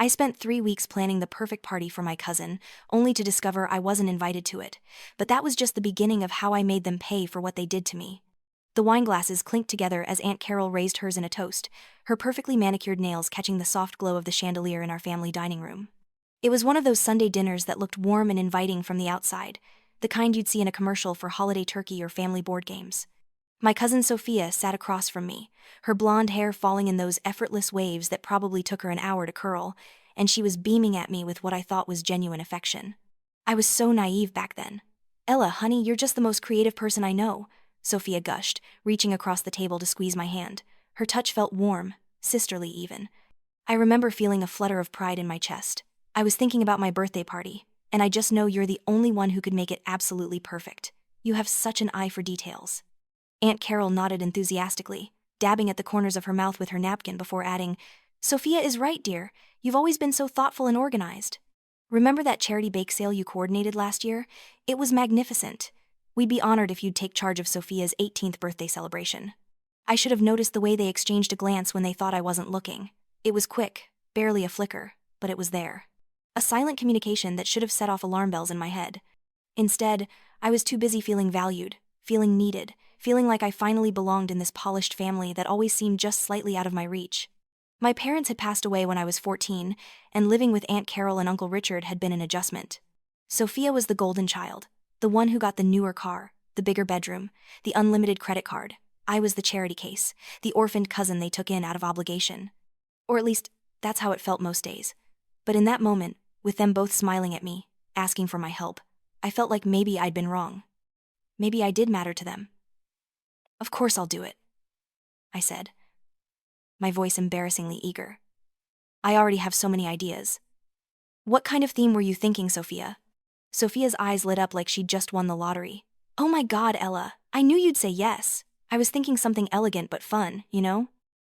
I spent 3 weeks planning the perfect party for my cousin, only to discover I wasn't invited to it. But that was just the beginning of how I made them pay for what they did to me. The wine glasses clinked together as Aunt Carol raised hers in a toast, her perfectly manicured nails catching the soft glow of the chandelier in our family dining room. It was one of those Sunday dinners that looked warm and inviting from the outside, the kind you'd see in a commercial for holiday turkey or family board games. My cousin Sophia sat across from me, her blonde hair falling in those effortless waves that probably took her an hour to curl, and she was beaming at me with what I thought was genuine affection. I was so naive back then. "Ella, honey, you're just the most creative person I know," Sophia gushed, reaching across the table to squeeze my hand. Her touch felt warm, sisterly even. I remember feeling a flutter of pride in my chest. I was thinking about my birthday party, and I just know you're the only one who could make it absolutely perfect. You have such an eye for details. Aunt Carol nodded enthusiastically, dabbing at the corners of her mouth with her napkin before adding, "Sophia is right, dear. You've always been so thoughtful and organized. Remember that charity bake sale you coordinated last year? It was magnificent. We'd be honored if you'd take charge of Sophia's 18th birthday celebration." I should have noticed the way they exchanged a glance when they thought I wasn't looking. It was quick, barely a flicker, but it was there. A silent communication that should have set off alarm bells in my head. Instead, I was too busy feeling valued, feeling needed, feeling like I finally belonged in this polished family that always seemed just slightly out of my reach. My parents had passed away when I was 14, and living with Aunt Carol and Uncle Richard had been an adjustment. Sophia was the golden child, the one who got the newer car, the bigger bedroom, the unlimited credit card. I was the charity case, the orphaned cousin they took in out of obligation. Or at least, that's how it felt most days. But in that moment, with them both smiling at me, asking for my help, I felt like maybe I'd been wrong. Maybe I did matter to them. "Of course I'll do it," I said, my voice embarrassingly eager. "I already have so many ideas." "What kind of theme were you thinking, Sophia?" Sophia's eyes lit up like she'd just won the lottery. "Oh my God, Ella, I knew you'd say yes. I was thinking something elegant but fun, you know?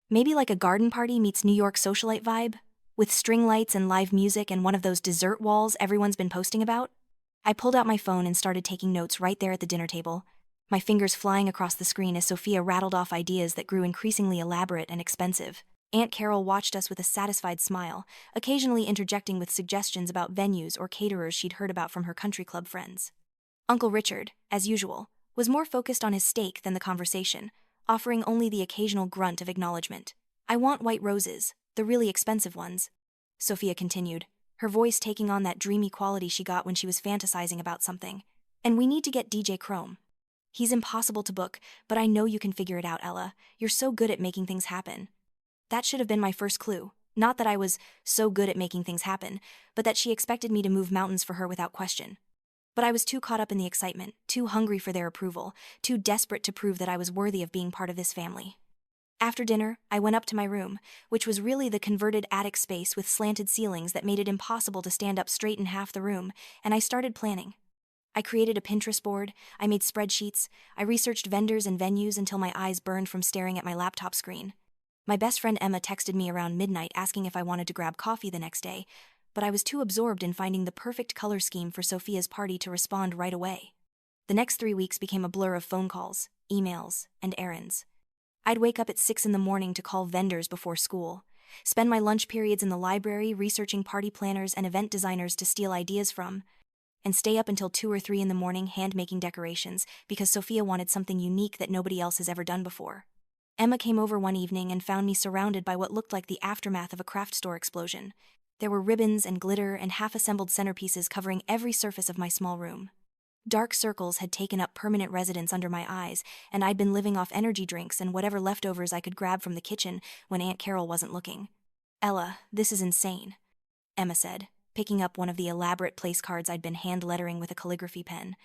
Maybe like a garden party meets New York socialite vibe, with string lights and live music and one of those dessert walls everyone's been posting about." I pulled out my phone and started taking notes right there at the dinner table, my fingers flying across the screen as Sophia rattled off ideas that grew increasingly elaborate and expensive. Aunt Carol watched us with a satisfied smile, occasionally interjecting with suggestions about venues or caterers she'd heard about from her country club friends. Uncle Richard, as usual, was more focused on his steak than the conversation, offering only the occasional grunt of acknowledgement. "I want white roses, the really expensive ones," Sophia continued, her voice taking on that dreamy quality she got when she was fantasizing about something. "And we need to get DJ Chrome. He's impossible to book, but I know you can figure it out, Ella. You're so good at making things happen." That should have been my first clue. Not that I was so good at making things happen, but that she expected me to move mountains for her without question. But I was too caught up in the excitement, too hungry for their approval, too desperate to prove that I was worthy of being part of this family. After dinner, I went up to my room, which was really the converted attic space with slanted ceilings that made it impossible to stand up straight in half the room, and I started planning. I created a Pinterest board, I made spreadsheets, I researched vendors and venues until my eyes burned from staring at my laptop screen. My best friend Emma texted me around midnight asking if I wanted to grab coffee the next day, but I was too absorbed in finding the perfect color scheme for Sophia's party to respond right away. The next 3 weeks became a blur of phone calls, emails, and errands. I'd wake up at 6 in the morning to call vendors before school, spend my lunch periods in the library researching party planners and event designers to steal ideas from, and stay up until 2 or 3 in the morning hand-making decorations because Sophia wanted something unique that nobody else has ever done before. Emma came over one evening and found me surrounded by what looked like the aftermath of a craft store explosion. There were ribbons and glitter and half-assembled centerpieces covering every surface of my small room. Dark circles had taken up permanent residence under my eyes, and I'd been living off energy drinks and whatever leftovers I could grab from the kitchen when Aunt Carol wasn't looking. "Ella, this is insane," Emma said, picking up one of the elaborate place cards I'd been hand-lettering with a calligraphy pen.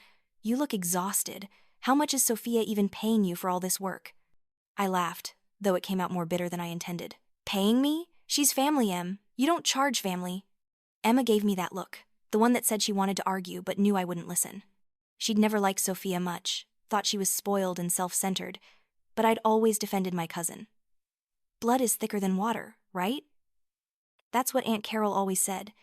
"You look exhausted. How much is Sophia even paying you for all this work?" I laughed, though it came out more bitter than I intended. "Paying me? She's family, Em. You don't charge family." Emma gave me that look, the one that said she wanted to argue but knew I wouldn't listen. She'd never liked Sophia much, thought she was spoiled and self-centered, but I'd always defended my cousin. "Blood is thicker than water, right?" That's what Aunt Carol always said.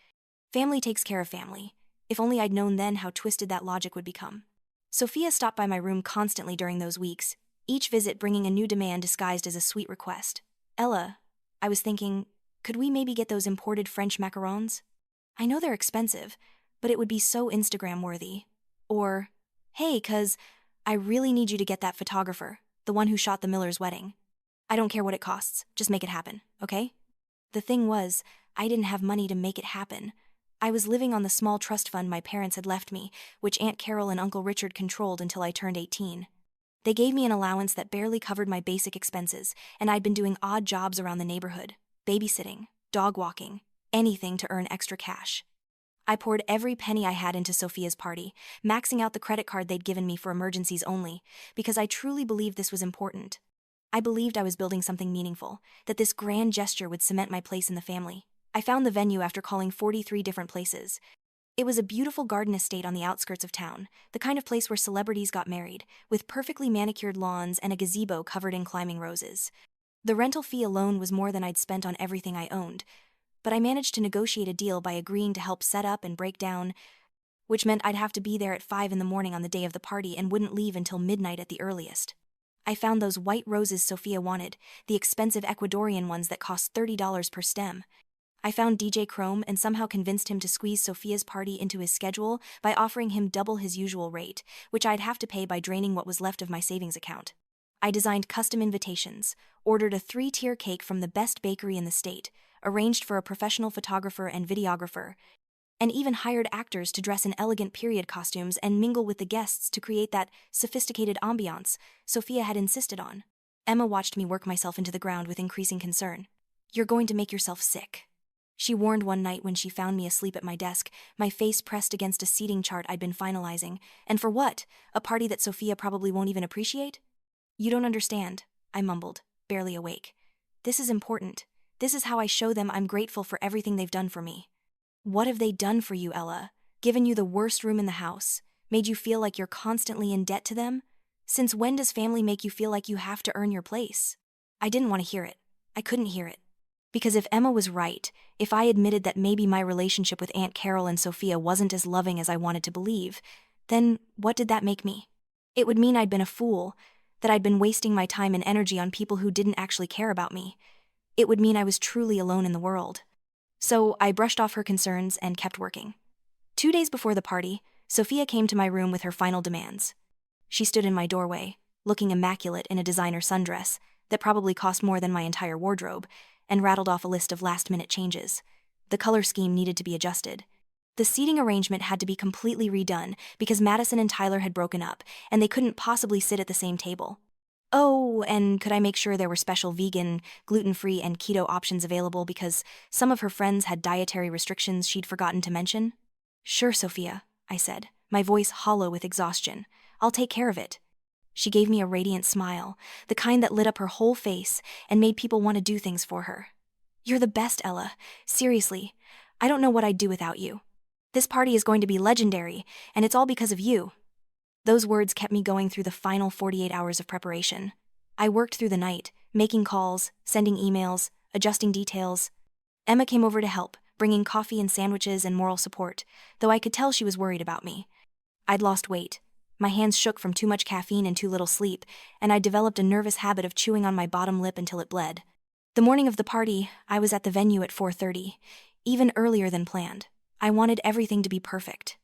Family takes care of family. If only I'd known then how twisted that logic would become. Sophia stopped by my room constantly during those weeks, each visit bringing a new demand disguised as a sweet request. "Ella, I was thinking, could we maybe get those imported French macarons? I know they're expensive, but it would be so Instagram worthy. Or, hey, I really need you to get that photographer, the one who shot the Miller's wedding. I don't care what it costs, just make it happen, okay? The thing was, I didn't have money to make it happen. I was living on the small trust fund my parents had left me, which Aunt Carol and Uncle Richard controlled until I turned 18. They gave me an allowance that barely covered my basic expenses, and I'd been doing odd jobs around the neighborhood, babysitting, dog walking, anything to earn extra cash. I poured every penny I had into Sophia's party, maxing out the credit card they'd given me for emergencies only, because I truly believed this was important. I believed I was building something meaningful, that this grand gesture would cement my place in the family. I found the venue after calling 43 different places. It was a beautiful garden estate on the outskirts of town, the kind of place where celebrities got married, with perfectly manicured lawns and a gazebo covered in climbing roses. The rental fee alone was more than I'd spent on everything I owned, but I managed to negotiate a deal by agreeing to help set up and break down, which meant I'd have to be there at 5 in the morning on the day of the party and wouldn't leave until midnight at the earliest. I found those white roses Sophia wanted, the expensive Ecuadorian ones that cost $30 per stem. I found DJ Chrome and somehow convinced him to squeeze Sophia's party into his schedule by offering him double his usual rate, which I'd have to pay by draining what was left of my savings account. I designed custom invitations, ordered a 3-tier cake from the best bakery in the state, arranged for a professional photographer and videographer, and even hired actors to dress in elegant period costumes and mingle with the guests to create that sophisticated ambiance Sophia had insisted on. Emma watched me work myself into the ground with increasing concern. "You're going to make yourself sick," she warned one night when she found me asleep at my desk, my face pressed against a seating chart I'd been finalizing. And for what? A party that Sophia probably won't even appreciate? "You don't understand," I mumbled, barely awake. "This is important. This is how I show them I'm grateful for everything they've done for me." "What have they done for you, Ella? Given you the worst room in the house? Made you feel like you're constantly in debt to them? Since when does family make you feel like you have to earn your place?" I didn't want to hear it. I couldn't hear it. Because if Emma was right, if I admitted that maybe my relationship with Aunt Carol and Sophia wasn't as loving as I wanted to believe, then what did that make me? It would mean I'd been a fool, that I'd been wasting my time and energy on people who didn't actually care about me. It would mean I was truly alone in the world. So I brushed off her concerns and kept working. 2 days before the party, Sophia came to my room with her final demands. She stood in my doorway, looking immaculate in a designer sundress that probably cost more than my entire wardrobe, and rattled off a list of last-minute changes. The color scheme needed to be adjusted. The seating arrangement had to be completely redone because Madison and Tyler had broken up, and they couldn't possibly sit at the same table. Oh, and could I make sure there were special vegan, gluten-free, and keto options available because some of her friends had dietary restrictions she'd forgotten to mention? "Sure, Sophia," I said, my voice hollow with exhaustion. "I'll take care of it." She gave me a radiant smile, the kind that lit up her whole face and made people want to do things for her. "You're the best, Ella. Seriously, I don't know what I'd do without you. This party is going to be legendary, and it's all because of you." Those words kept me going through the final 48 hours of preparation. I worked through the night, making calls, sending emails, adjusting details. Emma came over to help, bringing coffee and sandwiches and moral support, though I could tell she was worried about me. I'd lost weight. My hands shook from too much caffeine and too little sleep, and I'd developed a nervous habit of chewing on my bottom lip until it bled. The morning of the party, I was at the venue at 4:30, even earlier than planned. I wanted everything to be perfect.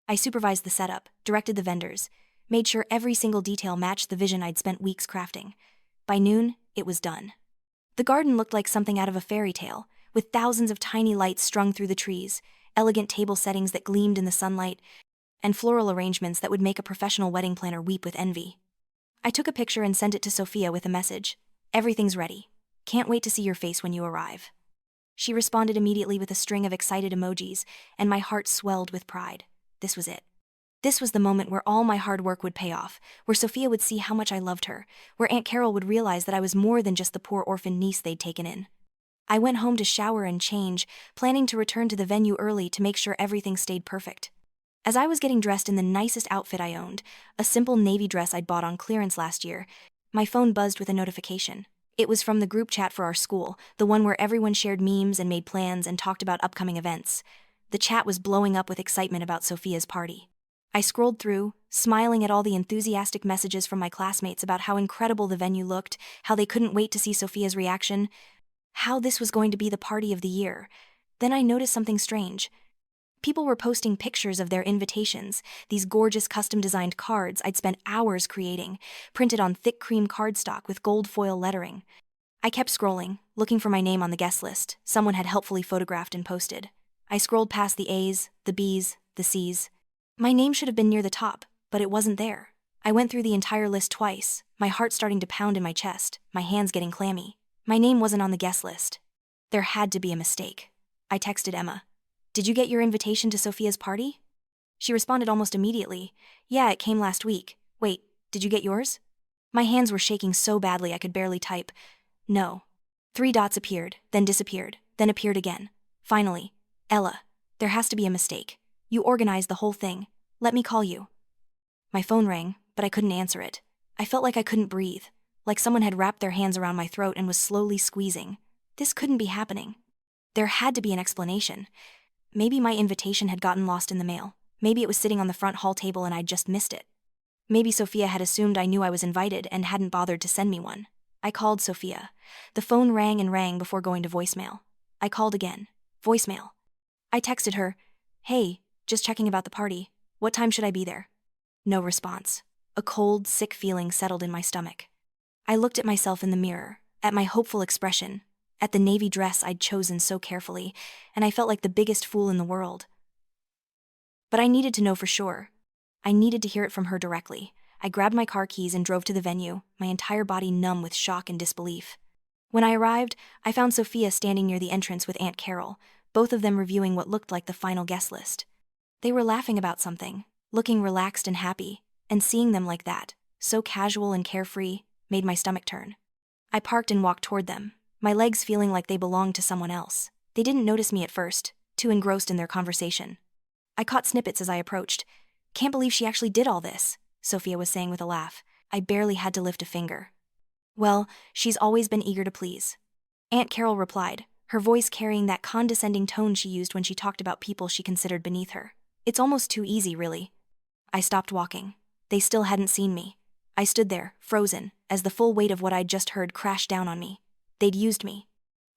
I supervised the setup, directed the vendors, made sure every single detail matched the vision I'd spent weeks crafting. By noon, it was done. The garden looked like something out of a fairy tale, with thousands of tiny lights strung through the trees, elegant table settings that gleamed in the sunlight, and floral arrangements that would make a professional wedding planner weep with envy. I took a picture and sent it to Sophia with a message. "Everything's ready. Can't wait to see your face when you arrive." She responded immediately with a string of excited emojis, and my heart swelled with pride. This was it. This was the moment where all my hard work would pay off, where Sophia would see how much I loved her, where Aunt Carol would realize that I was more than just the poor orphan niece they'd taken in. I went home to shower and change, planning to return to the venue early to make sure everything stayed perfect. As I was getting dressed in the nicest outfit I owned, a simple navy dress I'd bought on clearance last year, my phone buzzed with a notification. It was from the group chat for our school, the one where everyone shared memes and made plans and talked about upcoming events. The chat was blowing up with excitement about Sophia's party. I scrolled through, smiling at all the enthusiastic messages from my classmates about how incredible the venue looked, how they couldn't wait to see Sophia's reaction. how this was going to be the party of the year. Then I noticed something strange. People were posting pictures of their invitations, these gorgeous custom-designed cards I'd spent hours creating, printed on thick cream cardstock with gold foil lettering. I kept scrolling, looking for my name on the guest list someone had helpfully photographed and posted. I scrolled past the A's, the B's, the C's. My name should have been near the top, but it wasn't there. I went through the entire list twice, my heart starting to pound in my chest, my hands getting clammy. My name wasn't on the guest list. There had to be a mistake. I texted Emma. "Did you get your invitation to Sophia's party?" She responded almost immediately. "Yeah, it came last week. Wait, did you get yours?" My hands were shaking so badly I could barely type. "No." 3 dots appeared, then disappeared, then appeared again. Finally, "Ella, there has to be a mistake. You organized the whole thing. Let me call you." My phone rang, but I couldn't answer it. I felt like I couldn't breathe, like someone had wrapped their hands around my throat and was slowly squeezing. This couldn't be happening. There had to be an explanation. Maybe my invitation had gotten lost in the mail. Maybe it was sitting on the front hall table and I'd just missed it. Maybe Sophia had assumed I knew I was invited and hadn't bothered to send me one. I called Sophia. The phone rang and rang before going to voicemail. I called again. Voicemail. I texted her, "Hey, just checking about the party. What time should I be there?" No response. A cold, sick feeling settled in my stomach. I looked at myself in the mirror, at my hopeful expression, at the navy dress I'd chosen so carefully, and I felt like the biggest fool in the world. But I needed to know for sure. I needed to hear it from her directly. I grabbed my car keys and drove to the venue, my entire body numb with shock and disbelief. When I arrived, I found Sophia standing near the entrance with Aunt Carol, both of them reviewing what looked like the final guest list. They were laughing about something, looking relaxed and happy, and seeing them like that, so casual and carefree, made my stomach turn. I parked and walked toward them, my legs feeling like they belonged to someone else. They didn't notice me at first, too engrossed in their conversation. I caught snippets as I approached. "Can't believe she actually did all this," Sophia was saying with a laugh. I barely had to lift a finger. "Well, she's always been eager to please." Aunt Carol replied, her voice carrying that condescending tone she used when she talked about people she considered beneath her. "It's almost too easy, really." I stopped walking. They still hadn't seen me. I stood there, frozen, as the full weight of what I'd just heard crashed down on me. They'd used me.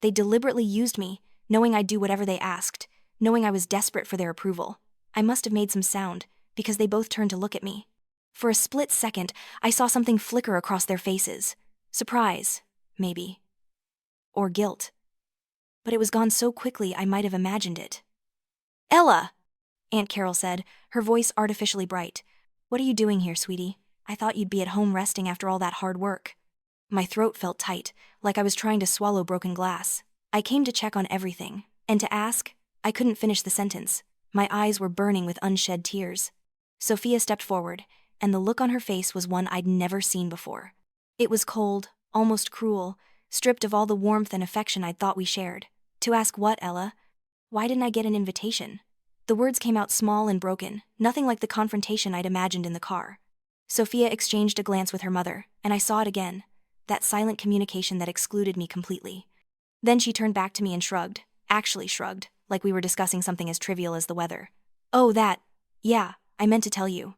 They deliberately used me, knowing I'd do whatever they asked, knowing I was desperate for their approval. I must have made some sound, because they both turned to look at me. For a split second, I saw something flicker across their faces. Surprise, maybe. Or guilt. But it was gone so quickly I might have imagined it. "Ella!" Aunt Carol said, her voice artificially bright. "What are you doing here, sweetie? I thought you'd be at home resting after all that hard work." My throat felt tight, like I was trying to swallow broken glass. "I came to check on everything, and to ask." I couldn't finish the sentence. My eyes were burning with unshed tears. Sophia stepped forward, and the look on her face was one I'd never seen before. It was cold, almost cruel, stripped of all the warmth and affection I'd thought we shared. "To ask what, Ella? Why didn't I get an invitation?" The words came out small and broken, nothing like the confrontation I'd imagined in the car. Sophia exchanged a glance with her mother, and I saw it again, that silent communication that excluded me completely. Then she turned back to me and shrugged, actually shrugged, like we were discussing something as trivial as the weather. "Oh, that. Yeah, I meant to tell you.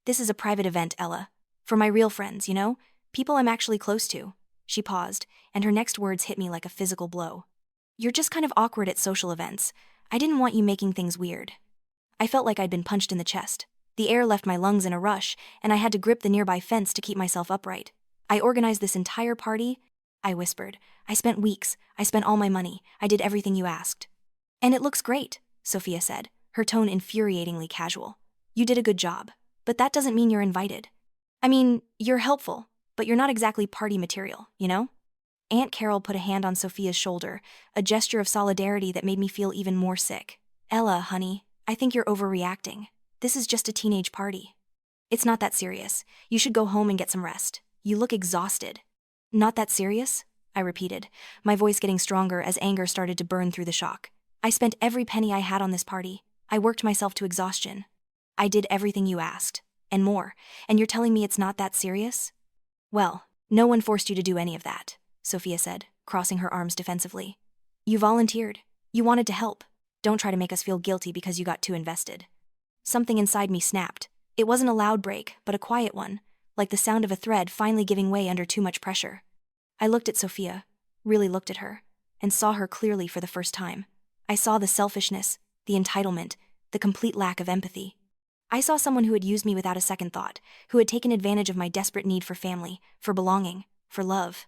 This is a private event, Ella. For my real friends, you know? People I'm actually close to." She paused, and her next words hit me like a physical blow. "You're just kind of awkward at social events. I didn't want you making things weird." I felt like I'd been punched in the chest. The air left my lungs in a rush, and I had to grip the nearby fence to keep myself upright. "I organized this entire party," I whispered. "I spent weeks. I spent all my money. I did everything you asked." "And it looks great," Sophia said, her tone infuriatingly casual. "You did a good job. But that doesn't mean you're invited. I mean, you're helpful, but you're not exactly party material, you know?" Aunt Carol put a hand on Sophia's shoulder, a gesture of solidarity that made me feel even more sick. "Ella, honey, I think you're overreacting. This is just a teenage party. It's not that serious. You should go home and get some rest. You look exhausted." "Not that serious?" I repeated, my voice getting stronger as anger started to burn through the shock. "I spent every penny I had on this party. I worked myself to exhaustion. I did everything you asked, and more, and you're telling me it's not that serious?" "Well, no one forced you to do any of that," Sophia said, crossing her arms defensively. "You volunteered. You wanted to help. Don't try to make us feel guilty because you got too invested." Something inside me snapped. It wasn't a loud break, but a quiet one, like the sound of a thread finally giving way under too much pressure. I looked at Sophia, really looked at her, and saw her clearly for the first time. I saw the selfishness, the entitlement, the complete lack of empathy. I saw someone who had used me without a second thought, who had taken advantage of my desperate need for family, for belonging, for love.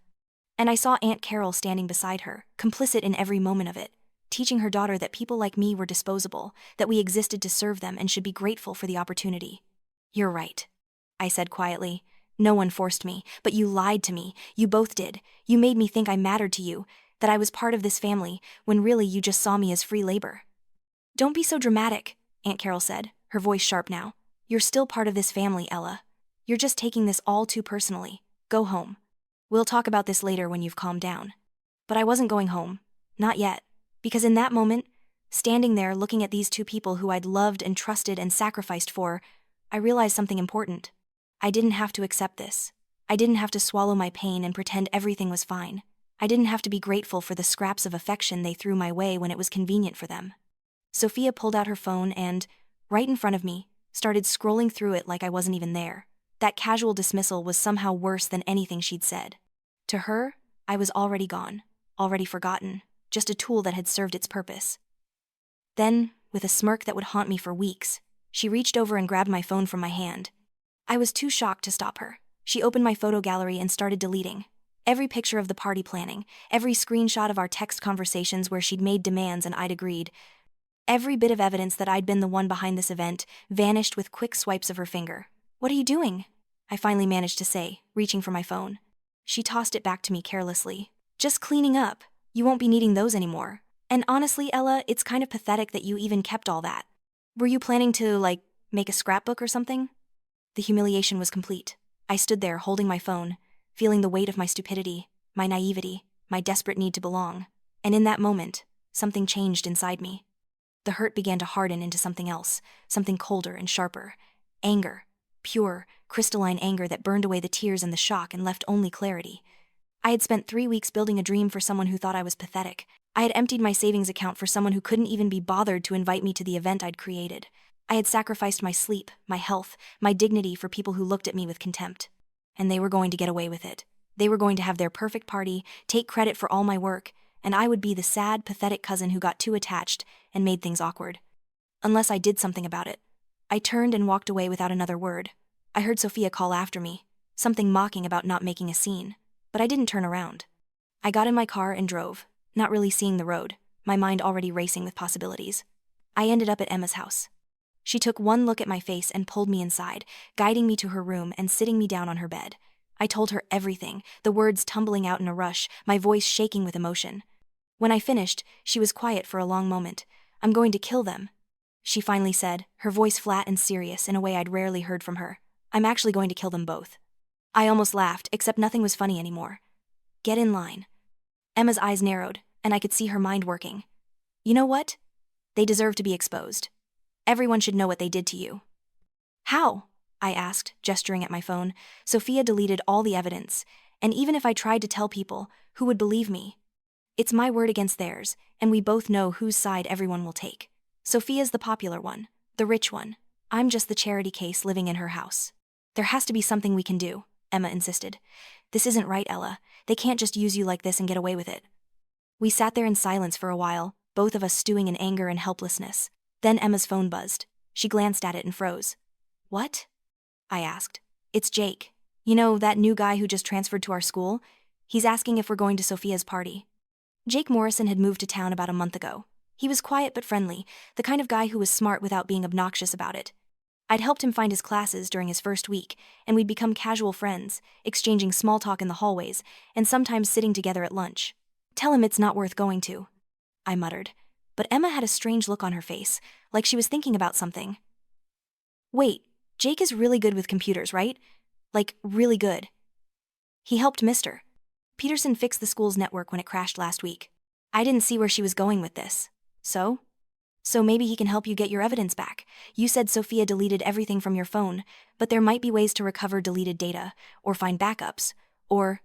And I saw Aunt Carol standing beside her, complicit in every moment of it, teaching her daughter that people like me were disposable, that we existed to serve them and should be grateful for the opportunity. "You're right," I said quietly. "No one forced me, but you lied to me. You both did. You made me think I mattered to you, that I was part of this family, when really you just saw me as free labor." "Don't be so dramatic," Aunt Carol said, her voice sharp now. "You're still part of this family, Ella. You're just taking this all too personally. Go home. We'll talk about this later when you've calmed down." But I wasn't going home. Not yet. Because in that moment, standing there looking at these two people who I'd loved and trusted and sacrificed for, I realized something important. I didn't have to accept this. I didn't have to swallow my pain and pretend everything was fine. I didn't have to be grateful for the scraps of affection they threw my way when it was convenient for them. Sophia pulled out her phone and, right in front of me, started scrolling through it like I wasn't even there. That casual dismissal was somehow worse than anything she'd said. To her, I was already gone, already forgotten, just a tool that had served its purpose. Then, with a smirk that would haunt me for weeks, she reached over and grabbed my phone from my hand. I was too shocked to stop her. She opened my photo gallery and started deleting. Every picture of the party planning, every screenshot of our text conversations where she'd made demands and I'd agreed. Every bit of evidence that I'd been the one behind this event vanished with quick swipes of her finger. "What are you doing?" I finally managed to say, reaching for my phone. She tossed it back to me carelessly. "Just cleaning up. You won't be needing those anymore. And honestly, Ella, it's kind of pathetic that you even kept all that. Were you planning to, make a scrapbook or something?" The humiliation was complete. I stood there holding my phone, feeling the weight of my stupidity, my naivety, my desperate need to belong. And in that moment, something changed inside me. The hurt began to harden into something else, something colder and sharper. Anger. Pure, crystalline anger that burned away the tears and the shock and left only clarity. I had spent 3 weeks building a dream for someone who thought I was pathetic. I had emptied my savings account for someone who couldn't even be bothered to invite me to the event I'd created. I had sacrificed my sleep, my health, my dignity for people who looked at me with contempt. And they were going to get away with it. They were going to have their perfect party, take credit for all my work, and I would be the sad, pathetic cousin who got too attached and made things awkward. Unless I did something about it. I turned and walked away without another word. I heard Sophia call after me, something mocking about not making a scene, but I didn't turn around. I got in my car and drove, not really seeing the road, my mind already racing with possibilities. I ended up at Emma's house. She took one look at my face and pulled me inside, guiding me to her room and sitting me down on her bed. I told her everything, the words tumbling out in a rush, my voice shaking with emotion. When I finished, she was quiet for a long moment. "I'm going to kill them," she finally said, her voice flat and serious in a way I'd rarely heard from her. "I'm actually going to kill them both." I almost laughed, except nothing was funny anymore. "Get in line." Emma's eyes narrowed, and I could see her mind working. "You know what? They deserve to be exposed. Everyone should know what they did to you." "How?" I asked, gesturing at my phone. Sophia deleted all the evidence, and even if I tried to tell people, who would believe me? It's my word against theirs, and we both know whose side everyone will take. Sophia's the popular one, the rich one. I'm just the charity case living in her house. "There has to be something we can do," Emma insisted. "This isn't right, Ella. They can't just use you like this and get away with it." We sat there in silence for a while, both of us stewing in anger and helplessness. Then Emma's phone buzzed. She glanced at it and froze. "What?" I asked. "It's Jake. You know, that new guy who just transferred to our school? He's asking if we're going to Sophia's party." Jake Morrison had moved to town about a month ago. He was quiet but friendly, the kind of guy who was smart without being obnoxious about it. I'd helped him find his classes during his first week, and we'd become casual friends, exchanging small talk in the hallways, and sometimes sitting together at lunch. "Tell him it's not worth going to," I muttered. But Emma had a strange look on her face, like she was thinking about something. "Wait, Jake is really good with computers, right? Like, really good. He helped Mr. Peterson fix the school's network when it crashed last week." I didn't see where she was going with this. So maybe he can help you get your evidence back. You said Sophia deleted everything from your phone, but there might be ways to recover deleted data, or find backups, or...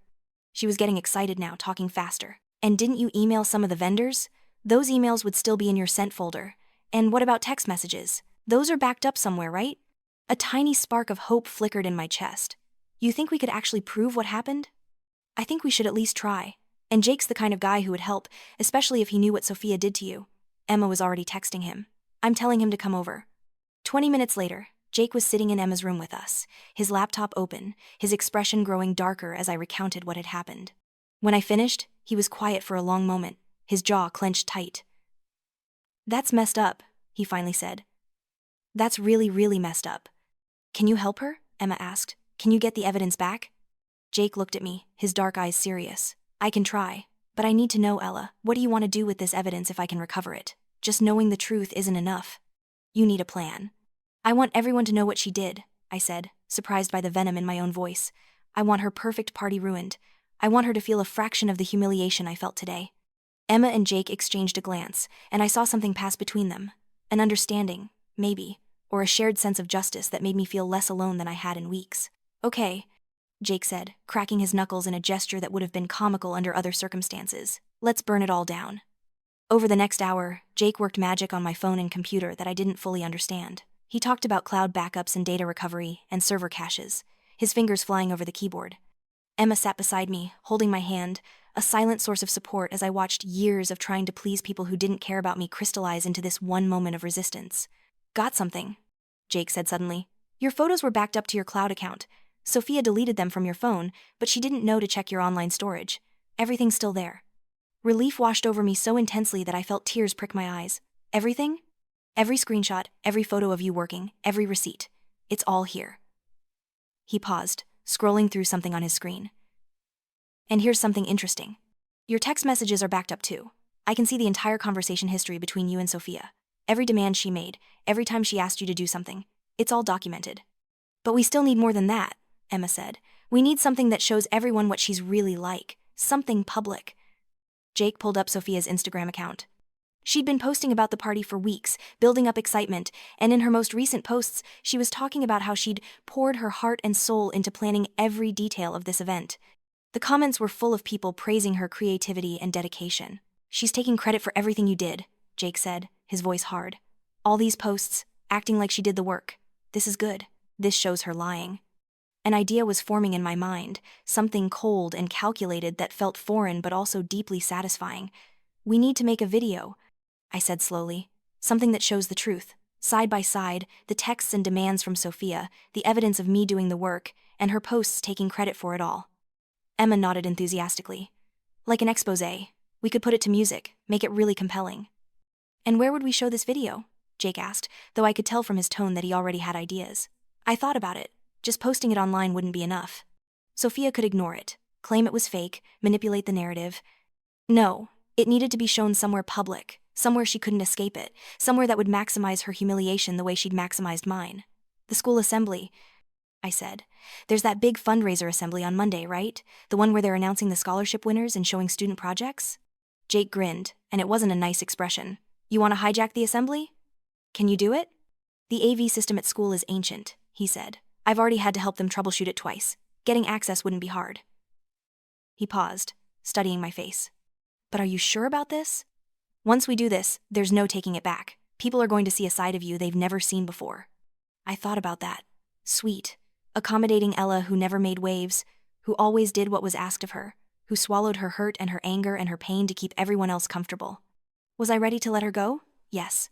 She was getting excited now, talking faster. "And didn't you email some of the vendors? Those emails would still be in your sent folder. And what about text messages? Those are backed up somewhere, right?" A tiny spark of hope flickered in my chest. "You think we could actually prove what happened?" "I think we should at least try." And Jake's the kind of guy who would help, especially if he knew what Sophia did to you. Emma was already texting him. I'm telling him to come over. 20 minutes later, Jake was sitting in Emma's room with us, his laptop open, his expression growing darker as I recounted what had happened. When I finished, he was quiet for a long moment, his jaw clenched tight. That's messed up, he finally said. That's really, really messed up. Can you help her? Emma asked. Can you get the evidence back? Jake looked at me, his dark eyes serious. I can try, but I need to know, Ella, what do you want to do with this evidence if I can recover it? Just knowing the truth isn't enough. You need a plan. I want everyone to know what she did, I said, surprised by the venom in my own voice. I want her perfect party ruined. I want her to feel a fraction of the humiliation I felt today. Emma and Jake exchanged a glance, and I saw something pass between them. An understanding, maybe, or a shared sense of justice that made me feel less alone than I had in weeks. Okay, Jake said, cracking his knuckles in a gesture that would have been comical under other circumstances. Let's burn it all down. Over the next hour, Jake worked magic on my phone and computer that I didn't fully understand. He talked about cloud backups and data recovery and server caches, his fingers flying over the keyboard. Emma sat beside me, holding my hand, a silent source of support as I watched years of trying to please people who didn't care about me crystallize into this one moment of resistance. Got something, Jake said suddenly. Your photos were backed up to your cloud account. Sophia deleted them from your phone, but she didn't know to check your online storage. Everything's still there. Relief washed over me so intensely that I felt tears prick my eyes. Everything? Every screenshot, every photo of you working, every receipt. It's all here. He paused, scrolling through something on his screen. And here's something interesting. Your text messages are backed up too. I can see the entire conversation history between you and Sophia. Every demand she made, every time she asked you to do something. It's all documented. But we still need more than that, Emma said. We need something that shows everyone what she's really like. Something public. Jake pulled up Sophia's Instagram account. She'd been posting about the party for weeks, building up excitement, and in her most recent posts, she was talking about how she'd poured her heart and soul into planning every detail of this event. The comments were full of people praising her creativity and dedication. She's taking credit for everything you did, Jake said, his voice hard. All these posts, acting like she did the work. This is good. This shows her lying. An idea was forming in my mind, something cold and calculated that felt foreign but also deeply satisfying. We need to make a video, I said slowly. Something that shows the truth. Side by side, the texts and demands from Sophia, the evidence of me doing the work, and her posts taking credit for it all. Emma nodded enthusiastically. Like an exposé. We could put it to music, make it really compelling. And where would we show this video? Jake asked, though I could tell from his tone that he already had ideas. I thought about it. Just posting it online wouldn't be enough. Sophia could ignore it, claim it was fake, manipulate the narrative. No, it needed to be shown somewhere public, somewhere she couldn't escape it, somewhere that would maximize her humiliation the way she'd maximized mine. The school assembly, I said. There's that big fundraiser assembly on Monday, right? The one where they're announcing the scholarship winners and showing student projects? Jake grinned, and it wasn't a nice expression. You want to hijack the assembly? Can you do it? The AV system at school is ancient, he said. I've already had to help them troubleshoot it twice. Getting access wouldn't be hard. He paused, studying my face. But are you sure about this? Once we do this, there's no taking it back. People are going to see a side of you they've never seen before. I thought about that. Sweet, accommodating Ella who never made waves, who always did what was asked of her, who swallowed her hurt and her anger and her pain to keep everyone else comfortable. Was I ready to let her go? Yes.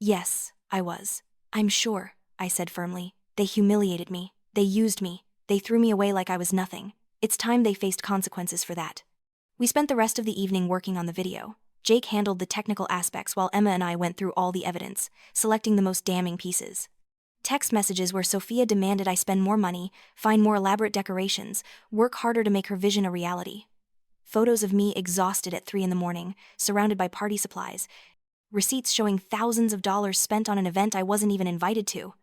Yes, I was. I'm sure, I said firmly. They humiliated me. They used me. They threw me away like I was nothing. It's time they faced consequences for that. We spent the rest of the evening working on the video. Jake handled the technical aspects while Emma and I went through all the evidence, selecting the most damning pieces. Text messages where Sophia demanded I spend more money, find more elaborate decorations, work harder to make her vision a reality. Photos of me exhausted at 3 a.m, surrounded by party supplies. Receipts showing thousands of dollars spent on an event I wasn't even invited to.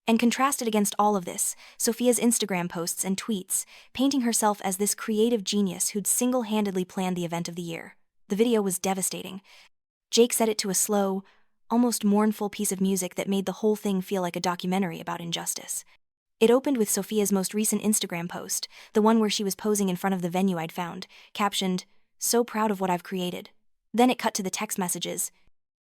And contrasted against all of this, Sophia's Instagram posts and tweets, painting herself as this creative genius who'd single-handedly planned the event of the year. The video was devastating. Jake set it to a slow, almost mournful piece of music that made the whole thing feel like a documentary about injustice. It opened with Sophia's most recent Instagram post, the one where she was posing in front of the venue I'd found, captioned, "So proud of what I've created." Then it cut to the text messages,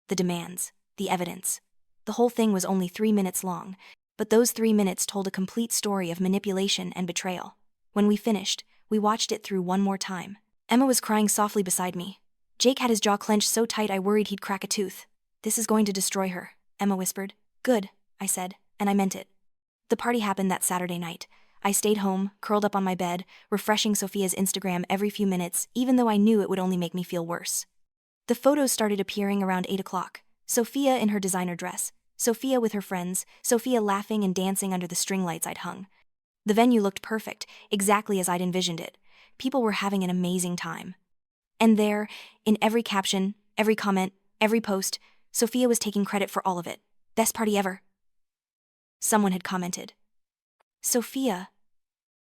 the demands, the evidence. The whole thing was only 3 minutes long, but those 3 minutes told a complete story of manipulation and betrayal. When we finished, we watched it through one more time. Emma was crying softly beside me. Jake had his jaw clenched so tight I worried he'd crack a tooth. "This is going to destroy her," Emma whispered. "Good," I said, and I meant it. The party happened that Saturday night. I stayed home, curled up on my bed, refreshing Sophia's Instagram every few minutes, even though I knew it would only make me feel worse. The photos started appearing around 8 o'clock. Sophia in her designer dress, Sophia with her friends, Sophia laughing and dancing under the string lights I'd hung. The venue looked perfect, exactly as I'd envisioned it. People were having an amazing time. And there, in every caption, every comment, every post, Sophia was taking credit for all of it. "Best party ever." Someone had commented. "Sophia,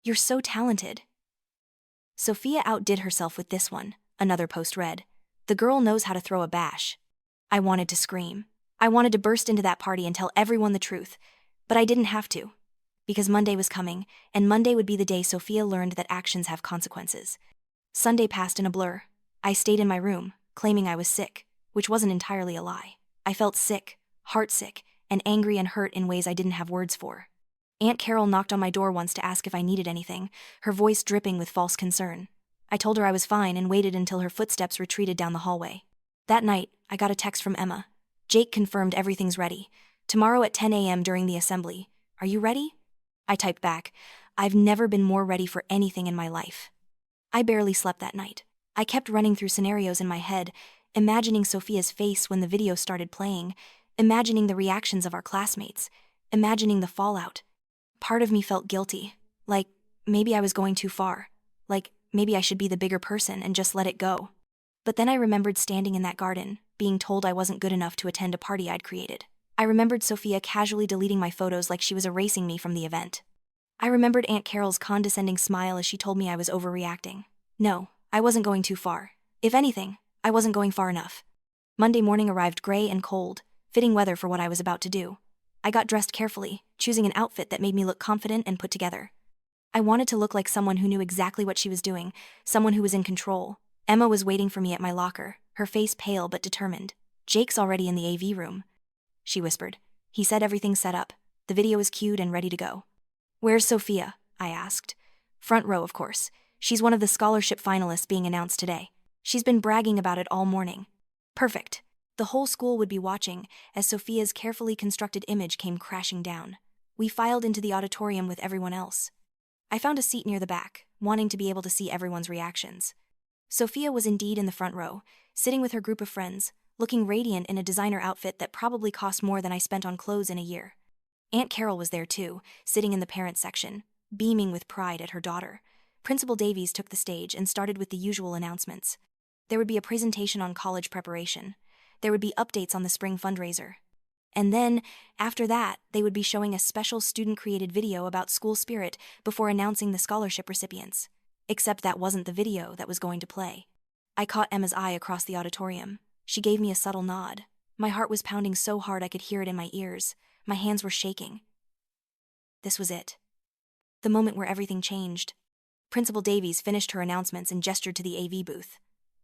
you're so talented." "Sophia outdid herself with this one," another post read. "The girl knows how to throw a bash." I wanted to scream. I wanted to burst into that party and tell everyone the truth. But I didn't have to. Because Monday was coming, and Monday would be the day Sophia learned that actions have consequences. Sunday passed in a blur. I stayed in my room, claiming I was sick, which wasn't entirely a lie. I felt sick, heartsick, and angry and hurt in ways I didn't have words for. Aunt Carol knocked on my door once to ask if I needed anything, her voice dripping with false concern. I told her I was fine and waited until her footsteps retreated down the hallway. That night, I got a text from Emma. "Jake confirmed everything's ready. Tomorrow at 10 a.m. during the assembly. Are you ready?" I typed back, "I've never been more ready for anything in my life." I barely slept that night. I kept running through scenarios in my head, imagining Sophia's face when the video started playing, imagining the reactions of our classmates, imagining the fallout. Part of me felt guilty, like maybe I was going too far, like maybe I should be the bigger person and just let it go. But then I remembered standing in that garden, being told I wasn't good enough to attend a party I'd created. I remembered Sophia casually deleting my photos like she was erasing me from the event. I remembered Aunt Carol's condescending smile as she told me I was overreacting. No, I wasn't going too far. If anything, I wasn't going far enough. Monday morning arrived gray and cold, fitting weather for what I was about to do. I got dressed carefully, choosing an outfit that made me look confident and put together. I wanted to look like someone who knew exactly what she was doing, someone who was in control. Emma was waiting for me at my locker, her face pale but determined. "Jake's already in the AV room," she whispered. "He said everything's set up. The video is cued and ready to go." "Where's Sophia?" I asked. "Front row, of course. She's one of the scholarship finalists being announced today. She's been bragging about it all morning." Perfect. The whole school would be watching as Sophia's carefully constructed image came crashing down. We filed into the auditorium with everyone else. I found a seat near the back, wanting to be able to see everyone's reactions. Sophia was indeed in the front row, sitting with her group of friends, looking radiant in a designer outfit that probably cost more than I spent on clothes in a year. Aunt Carol was there too, sitting in the parents section, beaming with pride at her daughter. Principal Davies took the stage and started with the usual announcements. There would be a presentation on college preparation. There would be updates on the spring fundraiser. And then, after that, they would be showing a special student-created video about school spirit before announcing the scholarship recipients. Except that wasn't the video that was going to play. I caught Emma's eye across the auditorium. She gave me a subtle nod. My heart was pounding so hard I could hear it in my ears. My hands were shaking. This was it. The moment where everything changed. Principal Davies finished her announcements and gestured to the AV booth.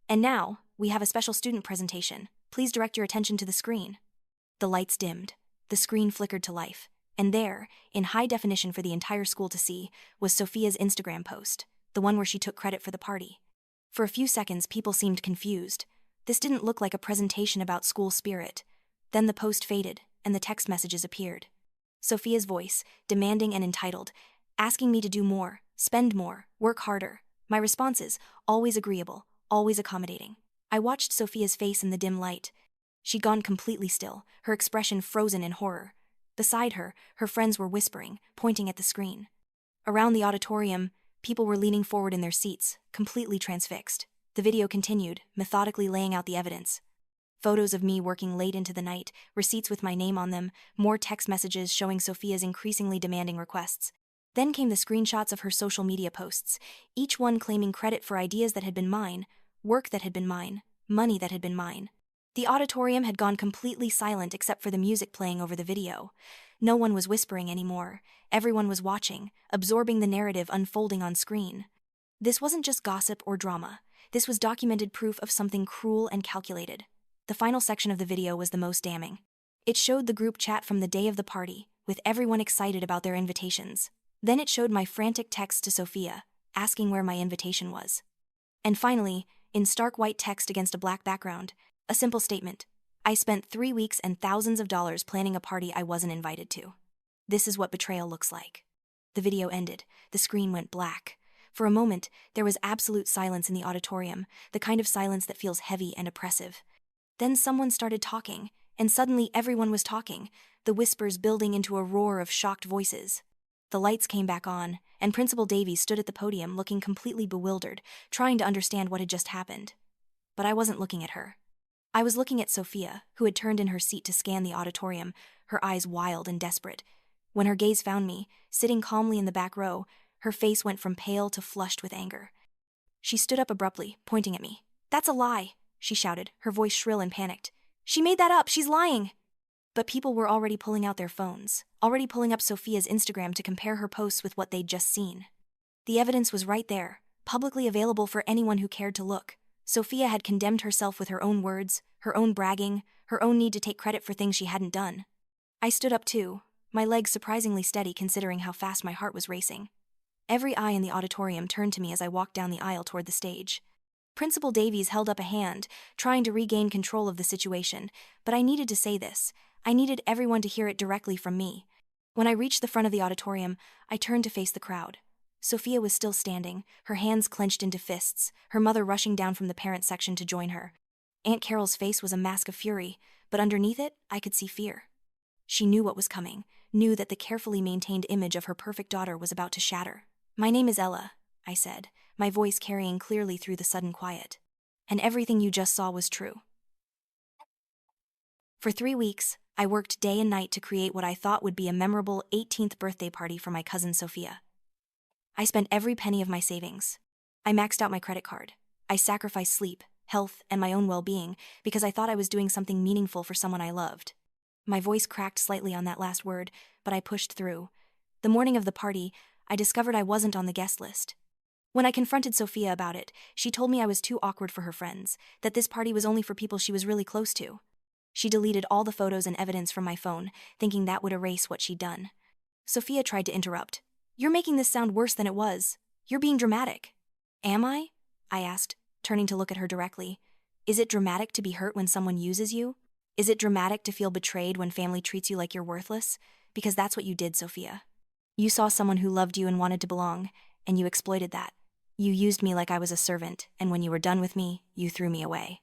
"And now, we have a special student presentation. Please direct your attention to the screen." The lights dimmed. The screen flickered to life. And there, in high definition for the entire school to see, was Sophia's Instagram post, the one where she took credit for the party. For a few seconds, people seemed confused. This didn't look like a presentation about school spirit. Then the post faded, and the text messages appeared. Sophia's voice, demanding and entitled, asking me to do more, spend more, work harder. My responses, always agreeable, always accommodating. I watched Sophia's face in the dim light. She'd gone completely still, her expression frozen in horror. Beside her, her friends were whispering, pointing at the screen. Around the auditorium, people were leaning forward in their seats, completely transfixed. The video continued, methodically laying out the evidence. Photos of me working late into the night, receipts with my name on them, more text messages showing Sophia's increasingly demanding requests. Then came the screenshots of her social media posts, each one claiming credit for ideas that had been mine, work that had been mine, money that had been mine. The auditorium had gone completely silent except for the music playing over the video. No one was whispering anymore. Everyone was watching, absorbing the narrative unfolding on screen. This wasn't just gossip or drama. This was documented proof of something cruel and calculated. The final section of the video was the most damning. It showed the group chat from the day of the party, with everyone excited about their invitations. Then it showed my frantic text to Sophia, asking where my invitation was. And finally, in stark white text against a black background, a simple statement. I spent 3 weeks and thousands of dollars planning a party I wasn't invited to. This is what betrayal looks like. The video ended. The screen went black. For a moment, there was absolute silence in the auditorium, the kind of silence that feels heavy and oppressive. Then someone started talking, and suddenly everyone was talking, the whispers building into a roar of shocked voices. The lights came back on, and Principal Davies stood at the podium looking completely bewildered, trying to understand what had just happened. But I wasn't looking at her. I was looking at Sophia, who had turned in her seat to scan the auditorium, her eyes wild and desperate. When her gaze found me, sitting calmly in the back row, her face went from pale to flushed with anger. She stood up abruptly, pointing at me. "That's a lie," she shouted, her voice shrill and panicked. "She made that up, she's lying!" But people were already pulling out their phones, already pulling up Sophia's Instagram to compare her posts with what they'd just seen. The evidence was right there, publicly available for anyone who cared to look. Sophia had condemned herself with her own words, her own bragging, her own need to take credit for things she hadn't done. I stood up too, my legs surprisingly steady considering how fast my heart was racing. Every eye in the auditorium turned to me as I walked down the aisle toward the stage. Principal Davies held up a hand, trying to regain control of the situation, but I needed to say this. I needed everyone to hear it directly from me. When I reached the front of the auditorium, I turned to face the crowd. Sophia was still standing, her hands clenched into fists, her mother rushing down from the parent section to join her. Aunt Carol's face was a mask of fury, but underneath it, I could see fear. She knew what was coming, knew that the carefully maintained image of her perfect daughter was about to shatter. "My name is Ella," I said, my voice carrying clearly through the sudden quiet. "And everything you just saw was true." For 3 weeks, I worked day and night to create what I thought would be a memorable 18th birthday party for my cousin Sophia. I spent every penny of my savings. I maxed out my credit card. I sacrificed sleep, health, and my own well-being because I thought I was doing something meaningful for someone I loved. My voice cracked slightly on that last word, but I pushed through. The morning of the party, I discovered I wasn't on the guest list. When I confronted Sophia about it, she told me I was too awkward for her friends, that this party was only for people she was really close to. She deleted all the photos and evidence from my phone, thinking that would erase what she'd done. Sophia tried to interrupt. "You're making this sound worse than it was. You're being dramatic." "Am I?" I asked, turning to look at her directly. "Is it dramatic to be hurt when someone uses you? Is it dramatic to feel betrayed when family treats you like you're worthless? Because that's what you did, Sophia. You saw someone who loved you and wanted to belong, and you exploited that. You used me like I was a servant, and when you were done with me, you threw me away."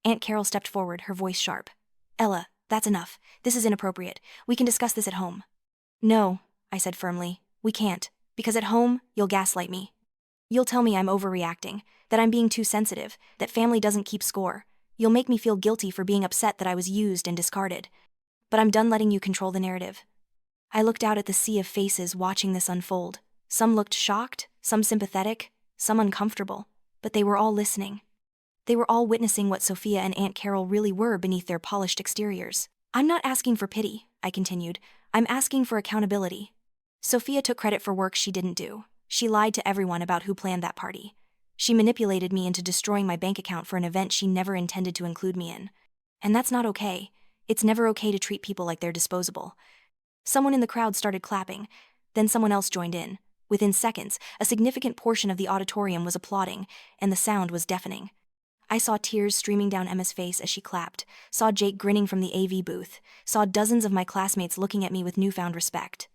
Aunt Carol stepped forward, her voice sharp. "Ella, that's enough. This is inappropriate. We can discuss this at home." "No," I said firmly. "We can't, because at home, you'll gaslight me. You'll tell me I'm overreacting, that I'm being too sensitive, that family doesn't keep score. You'll make me feel guilty for being upset that I was used and discarded. But I'm done letting you control the narrative." I looked out at the sea of faces watching this unfold. Some looked shocked, some sympathetic, some uncomfortable, but they were all listening. They were all witnessing what Sophia and Aunt Carol really were beneath their polished exteriors. "I'm not asking for pity," I continued. "I'm asking for accountability." Sophia took credit for work she didn't do. She lied to everyone about who planned that party. She manipulated me into destroying my bank account for an event she never intended to include me in. And that's not okay. It's never okay to treat people like they're disposable. Someone in the crowd started clapping. Then someone else joined in. Within seconds, a significant portion of the auditorium was applauding, and the sound was deafening. I saw tears streaming down Emma's face as she clapped, saw Jake grinning from the AV booth, saw dozens of my classmates looking at me with newfound respect.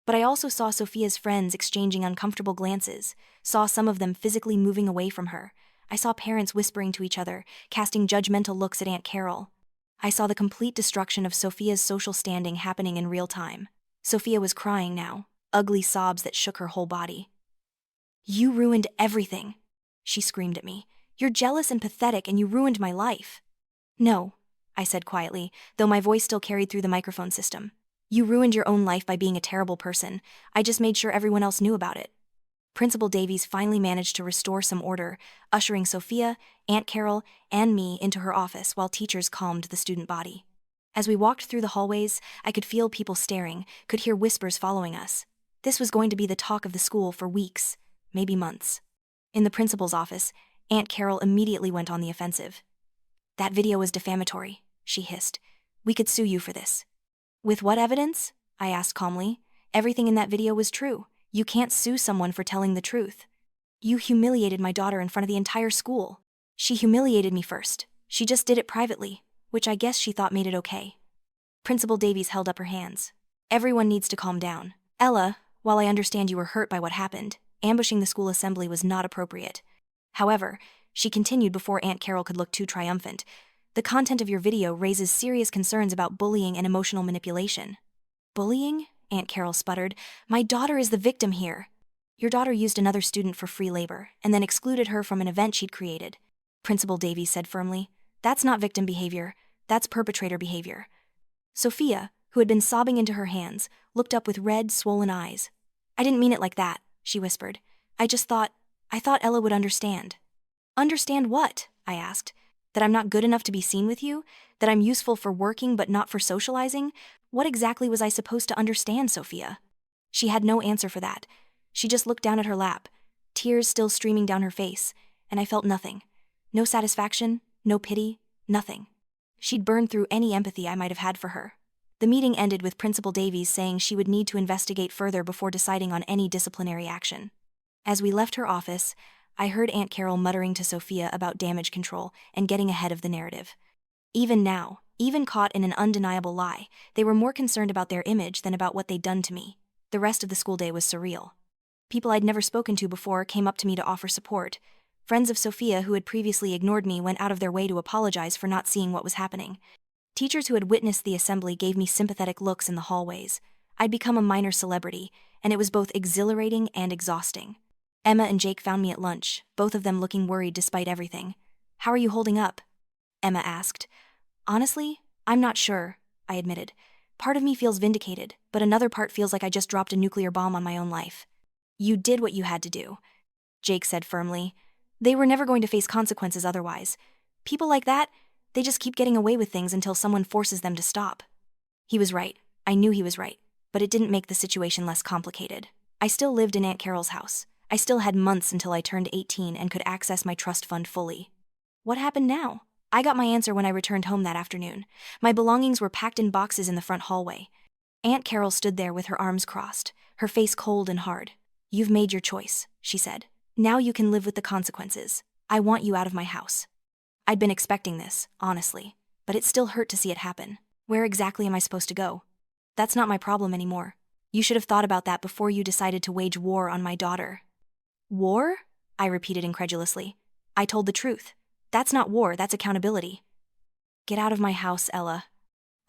But I also saw Sophia's friends exchanging uncomfortable glances, saw some of them physically moving away from her. I saw parents whispering to each other, casting judgmental looks at Aunt Carol. I saw the complete destruction of Sophia's social standing happening in real time. Sophia was crying now, ugly sobs that shook her whole body. "You ruined everything," she screamed at me. "You're jealous and pathetic, and you ruined my life." "No," I said quietly, though my voice still carried through the microphone system. "You ruined your own life by being a terrible person. I just made sure everyone else knew about it." Principal Davies finally managed to restore some order, ushering Sophia, Aunt Carol, and me into her office while teachers calmed the student body. As we walked through the hallways, I could feel people staring, could hear whispers following us. This was going to be the talk of the school for weeks, maybe months. In the principal's office, Aunt Carol immediately went on the offensive. "That video was defamatory," she hissed. "We could sue you for this." "With what evidence?" I asked calmly. "Everything in that video was true. You can't sue someone for telling the truth." You humiliated my daughter in front of the entire school. She humiliated me first. She just did it privately, which I guess she thought made it okay. Principal Davies held up her hands. Everyone needs to calm down. Ella, while I understand you were hurt by what happened, ambushing the school assembly was not appropriate. However, she continued before Aunt Carol could look too triumphant, the content of your video raises serious concerns about bullying and emotional manipulation. Bullying? Aunt Carol sputtered. My daughter is the victim here. Your daughter used another student for free labor, and then excluded her from an event she'd created. Principal Davies said firmly. That's not victim behavior, that's perpetrator behavior. Sophia, who had been sobbing into her hands, looked up with red, swollen eyes. I didn't mean it like that, she whispered. I thought Ella would understand. Understand what? I asked. That I'm not good enough to be seen with you? That I'm useful for working but not for socializing? What exactly was I supposed to understand, Sophia? She had no answer for that. She just looked down at her lap, tears still streaming down her face, and I felt nothing. No satisfaction, no pity, nothing. She'd burned through any empathy I might have had for her. The meeting ended with Principal Davies saying she would need to investigate further before deciding on any disciplinary action. As we left her office, I heard Aunt Carol muttering to Sophia about damage control and getting ahead of the narrative. Even now, even caught in an undeniable lie, they were more concerned about their image than about what they'd done to me. The rest of the school day was surreal. People I'd never spoken to before came up to me to offer support. Friends of Sophia who had previously ignored me went out of their way to apologize for not seeing what was happening. Teachers who had witnessed the assembly gave me sympathetic looks in the hallways. I'd become a minor celebrity, and it was both exhilarating and exhausting. Emma and Jake found me at lunch, both of them looking worried despite everything. How are you holding up? Emma asked. Honestly, I'm not sure, I admitted. Part of me feels vindicated, but another part feels like I just dropped a nuclear bomb on my own life. You did what you had to do, Jake said firmly. They were never going to face consequences otherwise. People like that, they just keep getting away with things until someone forces them to stop. He was right. I knew he was right, but it didn't make the situation less complicated. I still lived in Aunt Carol's house. I still had months until I turned 18 and could access my trust fund fully. What happened now? I got my answer when I returned home that afternoon. My belongings were packed in boxes in the front hallway. Aunt Carol stood there with her arms crossed, her face cold and hard. You've made your choice, she said. Now you can live with the consequences. I want you out of my house. I'd been expecting this, honestly, but it still hurt to see it happen. Where exactly am I supposed to go? That's not my problem anymore. You should have thought about that before you decided to wage war on my daughter. War? I repeated incredulously. I told the truth. That's not war, that's accountability. Get out of my house, Ella.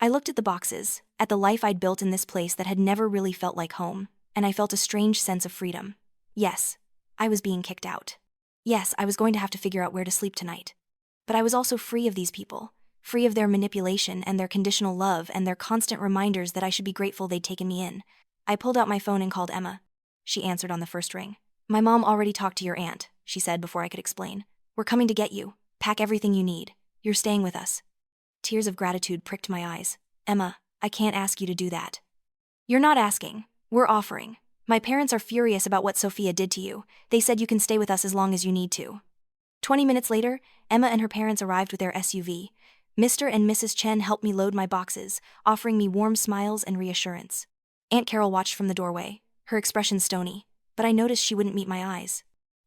I looked at the boxes, at the life I'd built in this place that had never really felt like home, and I felt a strange sense of freedom. Yes, I was being kicked out. Yes, I was going to have to figure out where to sleep tonight. But I was also free of these people, free of their manipulation and their conditional love and their constant reminders that I should be grateful they'd taken me in. I pulled out my phone and called Emma. She answered on the first ring. My mom already talked to your aunt, she said before I could explain. We're coming to get you. Pack everything you need. You're staying with us. Tears of gratitude pricked my eyes. Emma, I can't ask you to do that. You're not asking. We're offering. My parents are furious about what Sophia did to you. They said you can stay with us as long as you need to. 20 minutes later, Emma and her parents arrived with their SUV. Mr. and Mrs. Chen helped me load my boxes, offering me warm smiles and reassurance. Aunt Carol watched from the doorway, her expression stony, but I noticed she wouldn't meet my eyes.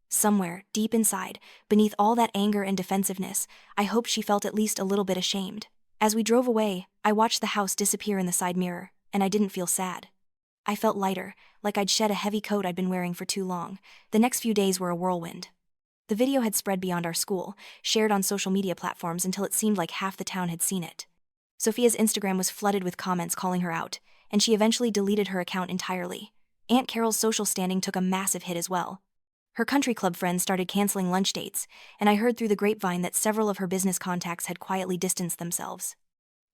Somewhere, deep inside, beneath all that anger and defensiveness, I hoped she felt at least a little bit ashamed. As we drove away, I watched the house disappear in the side mirror, and I didn't feel sad. I felt lighter, like I'd shed a heavy coat I'd been wearing for too long. The next few days were a whirlwind. The video had spread beyond our school, shared on social media platforms until it seemed like half the town had seen it. Sophia's Instagram was flooded with comments calling her out, and she eventually deleted her account entirely. Aunt Carol's social standing took a massive hit as well. Her country club friends started canceling lunch dates, and I heard through the grapevine that several of her business contacts had quietly distanced themselves.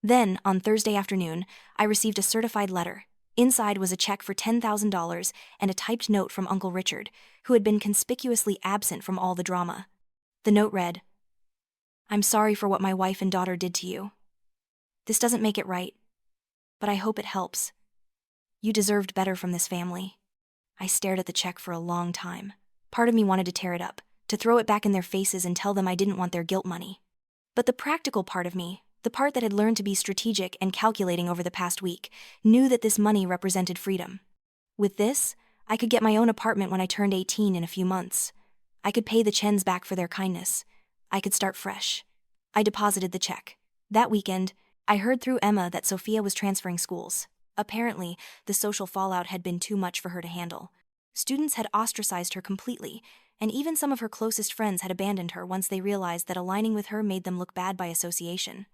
Then, on Thursday afternoon, I received a certified letter. Inside was a check for $10,000 and a typed note from Uncle Richard, who had been conspicuously absent from all the drama. The note read, I'm sorry for what my wife and daughter did to you. This doesn't make it right, but I hope it helps. You deserved better from this family. I stared at the check for a long time. Part of me wanted to tear it up, to throw it back in their faces and tell them I didn't want their guilt money. But the practical part of me, the part that had learned to be strategic and calculating over the past week, knew that this money represented freedom. With this, I could get my own apartment when I turned 18 in a few months. I could pay the Chens back for their kindness. I could start fresh. I deposited the check. That weekend, I heard through Emma that Sophia was transferring schools. Apparently, the social fallout had been too much for her to handle. Students had ostracized her completely, and even some of her closest friends had abandoned her once they realized that aligning with her made them look bad by association.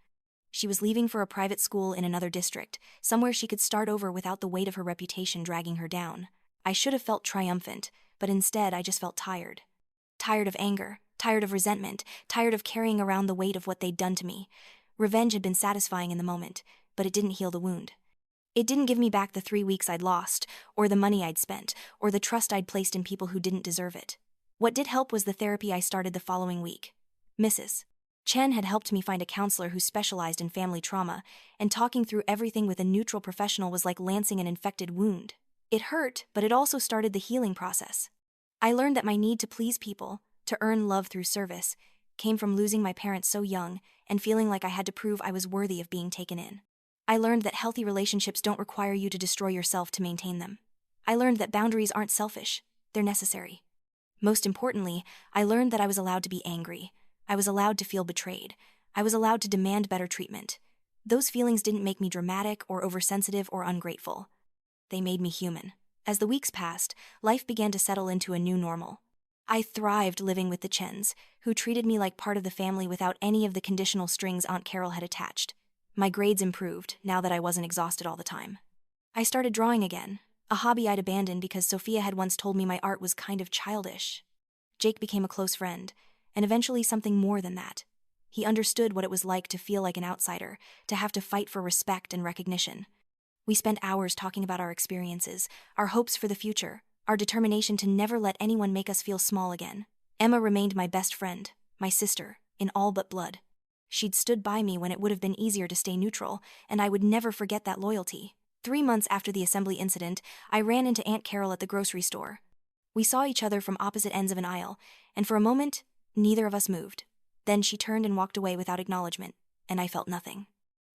She was leaving for a private school in another district, somewhere she could start over without the weight of her reputation dragging her down. I should have felt triumphant, but instead I just felt tired. Tired of anger, tired of resentment, tired of carrying around the weight of what they'd done to me. Revenge had been satisfying in the moment, but it didn't heal the wound. It didn't give me back the 3 weeks I'd lost, or the money I'd spent, or the trust I'd placed in people who didn't deserve it. What did help was the therapy I started the following week. Mrs. Chen had helped me find a counselor who specialized in family trauma, and talking through everything with a neutral professional was like lancing an infected wound. It hurt, but it also started the healing process. I learned that my need to please people, to earn love through service, came from losing my parents so young and feeling like I had to prove I was worthy of being taken in. I learned that healthy relationships don't require you to destroy yourself to maintain them. I learned that boundaries aren't selfish, they're necessary. Most importantly, I learned that I was allowed to be angry. I was allowed to feel betrayed. I was allowed to demand better treatment. Those feelings didn't make me dramatic or oversensitive or ungrateful. They made me human. As the weeks passed, life began to settle into a new normal. I thrived living with the Chens, who treated me like part of the family without any of the conditional strings Aunt Carol had attached. My grades improved, now that I wasn't exhausted all the time. I started drawing again, a hobby I'd abandoned because Sophia had once told me my art was kind of childish. Jake became a close friend, and eventually something more than that. He understood what it was like to feel like an outsider, to have to fight for respect and recognition. We spent hours talking about our experiences, our hopes for the future, our determination to never let anyone make us feel small again. Emma remained my best friend, my sister, in all but blood. She'd stood by me when it would have been easier to stay neutral, and I would never forget that loyalty. 3 months after the assembly incident, I ran into Aunt Carol at the grocery store. We saw each other from opposite ends of an aisle, and for a moment, neither of us moved. Then she turned and walked away without acknowledgement, and I felt nothing.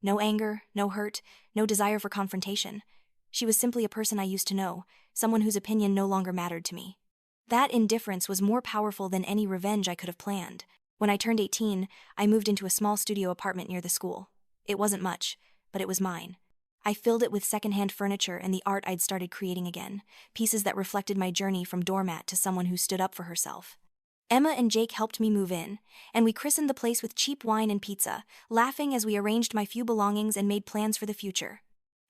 No anger, no hurt, no desire for confrontation. She was simply a person I used to know, someone whose opinion no longer mattered to me. That indifference was more powerful than any revenge I could have planned. When I turned 18, I moved into a small studio apartment near the school. It wasn't much, but it was mine. I filled it with secondhand furniture and the art I'd started creating again, pieces that reflected my journey from doormat to someone who stood up for herself. Emma and Jake helped me move in, and we christened the place with cheap wine and pizza, laughing as we arranged my few belongings and made plans for the future.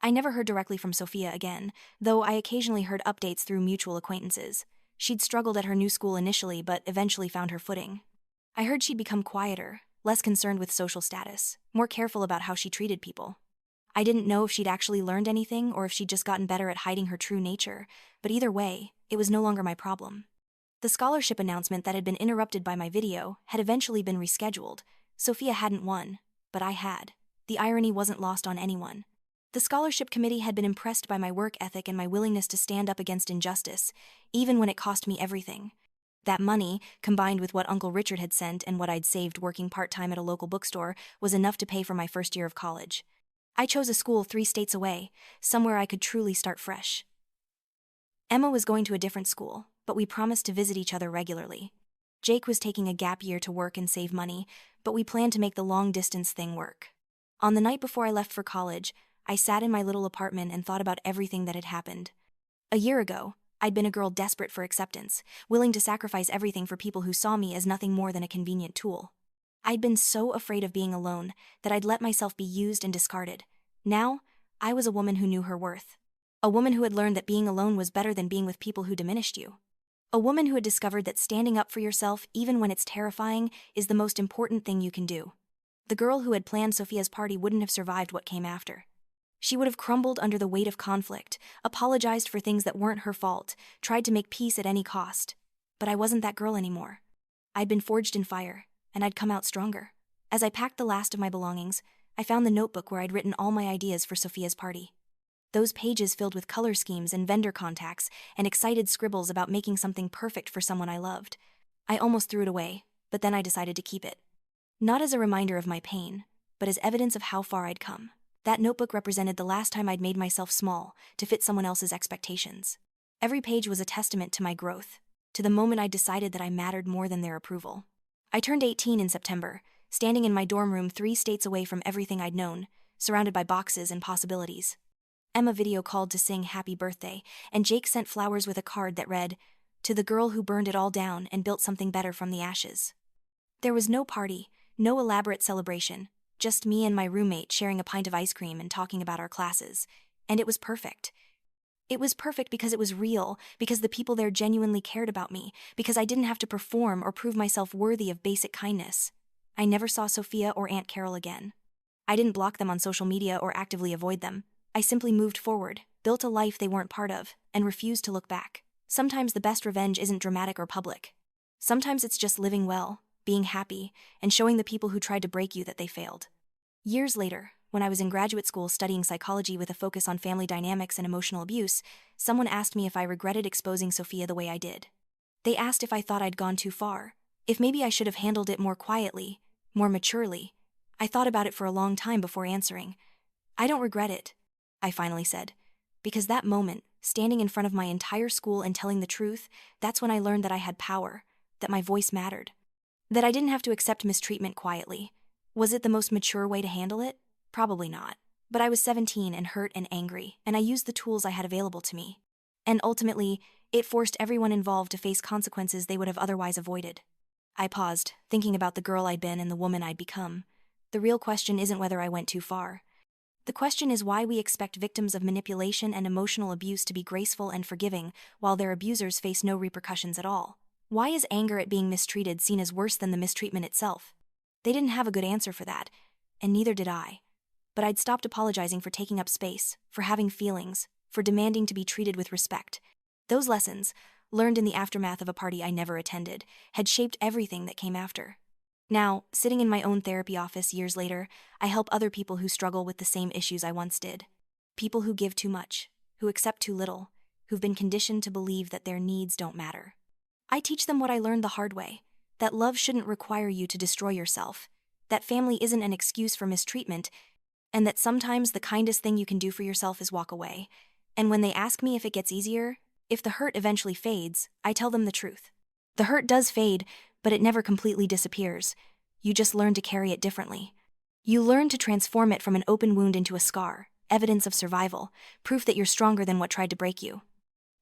I never heard directly from Sophia again, though I occasionally heard updates through mutual acquaintances. She'd struggled at her new school initially, but eventually found her footing. I heard she'd become quieter, less concerned with social status, more careful about how she treated people. I didn't know if she'd actually learned anything or if she'd just gotten better at hiding her true nature, but either way, it was no longer my problem. The scholarship announcement that had been interrupted by my video had eventually been rescheduled. Sophia hadn't won, but I had. The irony wasn't lost on anyone. The scholarship committee had been impressed by my work ethic and my willingness to stand up against injustice, even when it cost me everything. That money, combined with what Uncle Richard had sent and what I'd saved working part-time at a local bookstore, was enough to pay for my first year of college. I chose a school 3 states away, somewhere I could truly start fresh. Emma was going to a different school, but we promised to visit each other regularly. Jake was taking a gap year to work and save money, but we planned to make the long-distance thing work. On the night before I left for college, I sat in my little apartment and thought about everything that had happened. A year ago, I'd been a girl desperate for acceptance, willing to sacrifice everything for people who saw me as nothing more than a convenient tool. I'd been so afraid of being alone that I'd let myself be used and discarded. Now, I was a woman who knew her worth. A woman who had learned that being alone was better than being with people who diminished you. A woman who had discovered that standing up for yourself, even when it's terrifying, is the most important thing you can do. The girl who had planned Sophia's party wouldn't have survived what came after. She would have crumbled under the weight of conflict, apologized for things that weren't her fault, tried to make peace at any cost. But I wasn't that girl anymore. I'd been forged in fire, and I'd come out stronger. As I packed the last of my belongings, I found the notebook where I'd written all my ideas for Sophia's party. Those pages filled with color schemes and vendor contacts and excited scribbles about making something perfect for someone I loved. I almost threw it away, but then I decided to keep it. Not as a reminder of my pain, but as evidence of how far I'd come. That notebook represented the last time I'd made myself small to fit someone else's expectations. Every page was a testament to my growth, to the moment I decided that I mattered more than their approval. I turned 18 in September, standing in my dorm room 3 states away from everything I'd known, surrounded by boxes and possibilities. Emma video called to sing happy birthday, and Jake sent flowers with a card that read, "To the girl who burned it all down and built something better from the ashes." There was no party, no elaborate celebration, just me and my roommate sharing a pint of ice cream and talking about our classes. And it was perfect. It was perfect because it was real, because the people there genuinely cared about me, because I didn't have to perform or prove myself worthy of basic kindness. I never saw Sophia or Aunt Carol again. I didn't block them on social media or actively avoid them. I simply moved forward, built a life they weren't part of, and refused to look back. Sometimes the best revenge isn't dramatic or public. Sometimes it's just living well, being happy, and showing the people who tried to break you that they failed. Years later, when I was in graduate school studying psychology with a focus on family dynamics and emotional abuse, someone asked me if I regretted exposing Sophia the way I did. They asked if I thought I'd gone too far, if maybe I should have handled it more quietly, more maturely. I thought about it for a long time before answering. "I don't regret it," I finally said, because that moment, standing in front of my entire school and telling the truth, that's when I learned that I had power, that my voice mattered, that I didn't have to accept mistreatment quietly. Was it the most mature way to handle it? Probably not. But I was 17 and hurt and angry, and I used the tools I had available to me. And ultimately, it forced everyone involved to face consequences they would have otherwise avoided. I paused, thinking about the girl I'd been and the woman I'd become. The real question isn't whether I went too far. The question is why we expect victims of manipulation and emotional abuse to be graceful and forgiving, while their abusers face no repercussions at all. Why is anger at being mistreated seen as worse than the mistreatment itself? They didn't have a good answer for that, and neither did I. But I'd stopped apologizing for taking up space, for having feelings, for demanding to be treated with respect. Those lessons, learned in the aftermath of a party I never attended, had shaped everything that came after. Now, sitting in my own therapy office years later, I help other people who struggle with the same issues I once did. People who give too much, who accept too little, who've been conditioned to believe that their needs don't matter. I teach them what I learned the hard way, that love shouldn't require you to destroy yourself, that family isn't an excuse for mistreatment, and that sometimes the kindest thing you can do for yourself is walk away. And when they ask me if it gets easier, if the hurt eventually fades, I tell them the truth. The hurt does fade, but it never completely disappears. You just learn to carry it differently. You learn to transform it from an open wound into a scar, evidence of survival, proof that you're stronger than what tried to break you.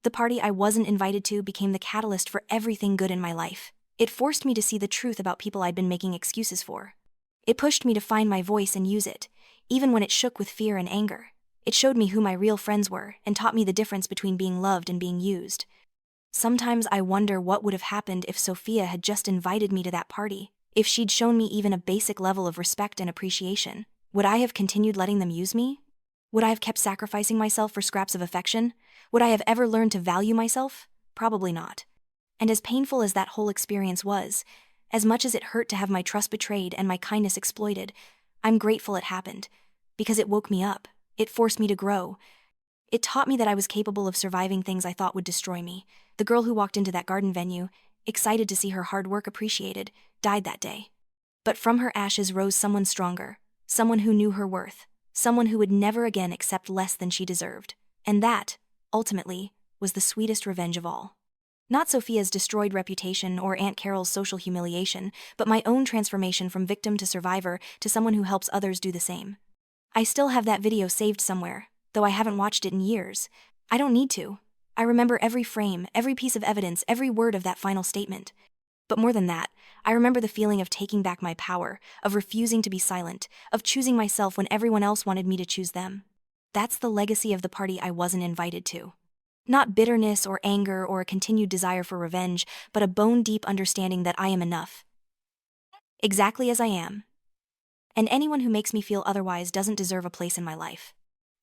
The party I wasn't invited to became the catalyst for everything good in my life. It forced me to see the truth about people I'd been making excuses for. It pushed me to find my voice and use it, even when it shook with fear and anger. It showed me who my real friends were and taught me the difference between being loved and being used. Sometimes I wonder what would have happened if Sophia had just invited me to that party, if she'd shown me even a basic level of respect and appreciation. Would I have continued letting them use me? Would I have kept sacrificing myself for scraps of affection? Would I have ever learned to value myself? Probably not. And as painful as that whole experience was, as much as it hurt to have my trust betrayed and my kindness exploited, I'm grateful it happened, because it woke me up, it forced me to grow. It taught me that I was capable of surviving things I thought would destroy me. The girl who walked into that garden venue, excited to see her hard work appreciated, died that day. But from her ashes rose someone stronger, someone who knew her worth, someone who would never again accept less than she deserved. And that, ultimately, was the sweetest revenge of all. Not Sophia's destroyed reputation or Aunt Carol's social humiliation, but my own transformation from victim to survivor to someone who helps others do the same. I still have that video saved somewhere, though I haven't watched it in years. I don't need to. I remember every frame, every piece of evidence, every word of that final statement. But more than that, I remember the feeling of taking back my power, of refusing to be silent, of choosing myself when everyone else wanted me to choose them. That's the legacy of the party I wasn't invited to. Not bitterness or anger or a continued desire for revenge, but a bone-deep understanding that I am enough. Exactly as I am. And anyone who makes me feel otherwise doesn't deserve a place in my life.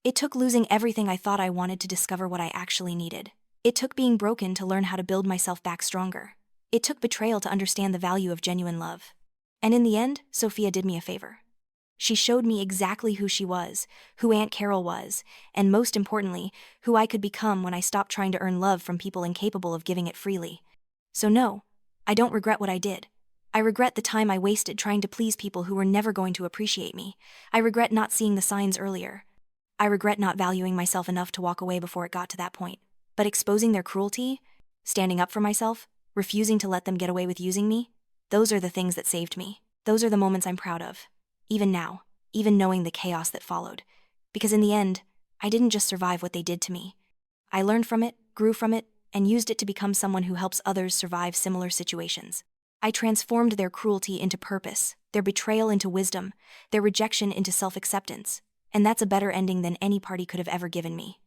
It took losing everything I thought I wanted to discover what I actually needed. It took being broken to learn how to build myself back stronger. It took betrayal to understand the value of genuine love. And in the end, Sophia did me a favor. She showed me exactly who she was, who Aunt Carol was, and most importantly, who I could become when I stopped trying to earn love from people incapable of giving it freely. So no, I don't regret what I did. I regret the time I wasted trying to please people who were never going to appreciate me. I regret not seeing the signs earlier. I regret not valuing myself enough to walk away before it got to that point. But exposing their cruelty, standing up for myself, refusing to let them get away with using me. Those are the things that saved me. Those are the moments I'm proud of. Even now, even knowing the chaos that followed. Because in the end, I didn't just survive what they did to me. I learned from it, grew from it, and used it to become someone who helps others survive similar situations. I transformed their cruelty into purpose, their betrayal into wisdom, their rejection into self-acceptance. And that's a better ending than any party could have ever given me.